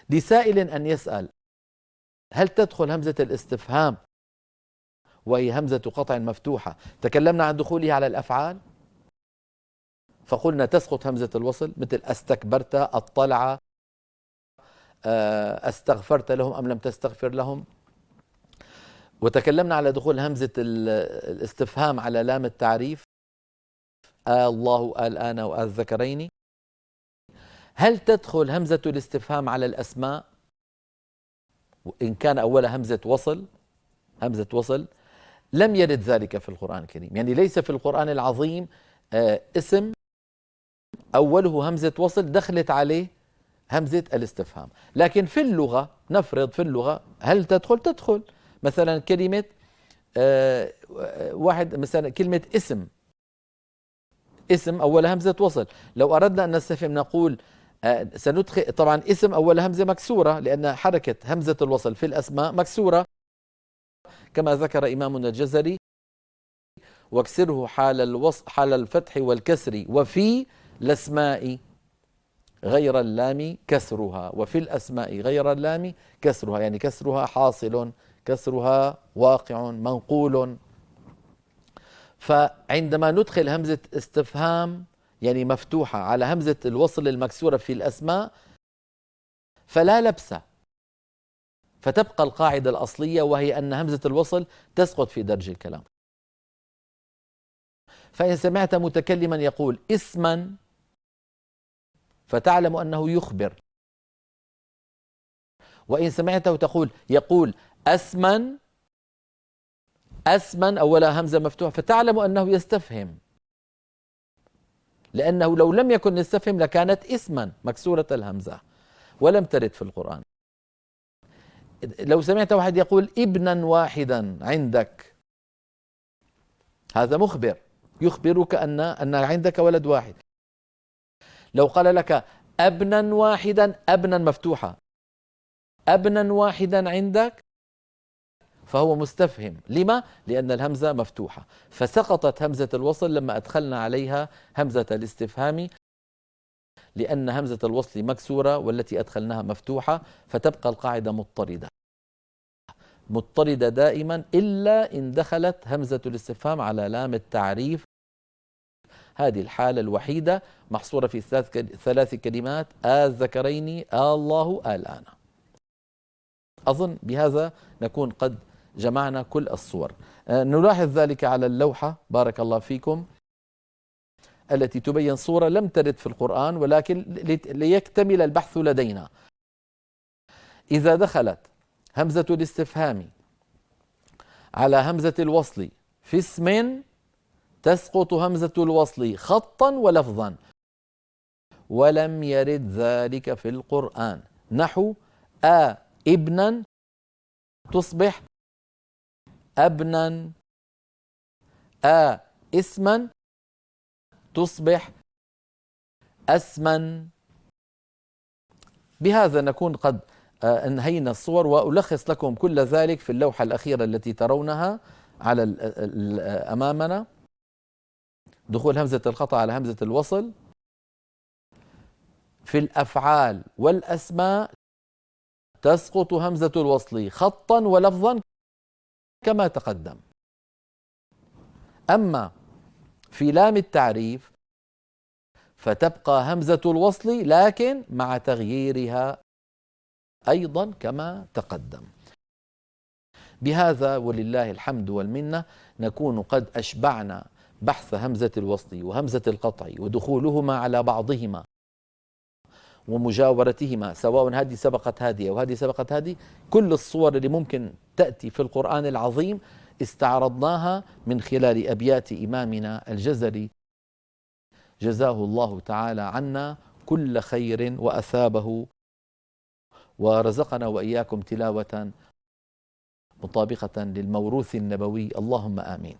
لسائل أن يسأل: هل تدخل همزة الاستفهام وهي همزة قطع مفتوحة؟ تكلمنا عن دخولها على الأفعال فقلنا تسقط همزة الوصل، مثل استكبرت، اطلع، استغفرت لهم أم لم تستغفر لهم. وتكلمنا على دخول همزة الاستفهام على لام التعريف: الله، الآن، والذكرين. هل تدخل همزة الاستفهام على الأسماء إن كان أولها همزة وصل؟ همزة وصل لم يرد ذلك في القرآن الكريم، يعني ليس في القرآن العظيم اسم أوله همزة وصل دخلت عليه همزة الاستفهام. لكن في اللغة، نفرض في اللغة هل تدخل؟ تدخل. مثلا كلمة واحد، مثلا كلمة اسم أول همزة وصل، لو أردنا أن نستفهم نقول سندخل. طبعا اسم أول همزة مكسورة لأن حركة همزة الوصل في الأسماء مكسورة كما ذكر إمامنا الجزري: واكسره حال الفتح والكسر، وفي الأسماء غير اللام كسرها. وفي الأسماء غير اللام كسرها، يعني كسرها حاصل، كسرها واقع منقول. فعندما ندخل همزة استفهام يعني مفتوحة على همزة الوصل المكسورة في الأسماء فلا لبس، فتبقى القاعدة الأصلية وهي أن همزة الوصل تسقط في درج الكلام. فإن سمعت متكلما يقول اسما فتعلم أنه يخبر، وإن سمعته يقول أسما أولا همزة مفتوحة فتعلم أنه يستفهم، لأنه لو لم يكن يستفهم لكانت اسما مكسورة الهمزة ولم ترد في القرآن. لو سمعت واحد يقول ابنا واحدا عندك، هذا مخبر، يخبرك أن عندك ولد واحد. لو قال لك ابنا واحدا، ابنا مفتوحة، ابنا واحدا عندك، فهو مستفهم. لما؟ لأن الهمزة مفتوحة، فسقطت همزة الوصل لما أدخلنا عليها همزة الاستفهام، لأن همزة الوصل مكسورة والتي أدخلناها مفتوحة، فتبقى القاعدة مضطردة دائما إلا إن دخلت همزة الاستفهام على لام التعريف. هذه الحالة الوحيدة محصورة في ثلاث كلمات: الذكرين، الله، الآن. أظن بهذا نكون قد جمعنا كل الصور. نلاحظ ذلك على اللوحة بارك الله فيكم التي تبين صورة لم ترد في القرآن، ولكن ليكتمل البحث لدينا. إذا دخلت همزة الاستفهام على همزة الوصل في اسم تسقط همزة الوصل خطا ولفظا، ولم يرد ذلك في القرآن. نحو ابنا تصبح أبنا، اسما تصبح أسما. بهذا نكون قد انهينا الصور، وألخص لكم كل ذلك في اللوحة الأخيرة التي ترونها على أمامنا. دخول همزة القطع على همزة الوصل في الأفعال والأسماء تسقط همزة الوصل خطا ولفظا كما تقدم. أما في لام التعريف فتبقى همزة الوصل لكن مع تغييرها أيضا كما تقدم. بهذا ولله الحمد والمنة نكون قد أشبعنا بحث همزة الوصل وهمزة القطع ودخولهما على بعضهما ومجاورتهما، سواء هذه سبقت هذه أو هذه سبقت هذه. كل الصور اللي ممكن تأتي في القرآن العظيم استعرضناها من خلال أبيات إمامنا الجزري جزاه الله تعالى عنا كل خير وأثابه، ورزقنا وإياكم تلاوة مطابقة للموروث النبوي، اللهم آمين.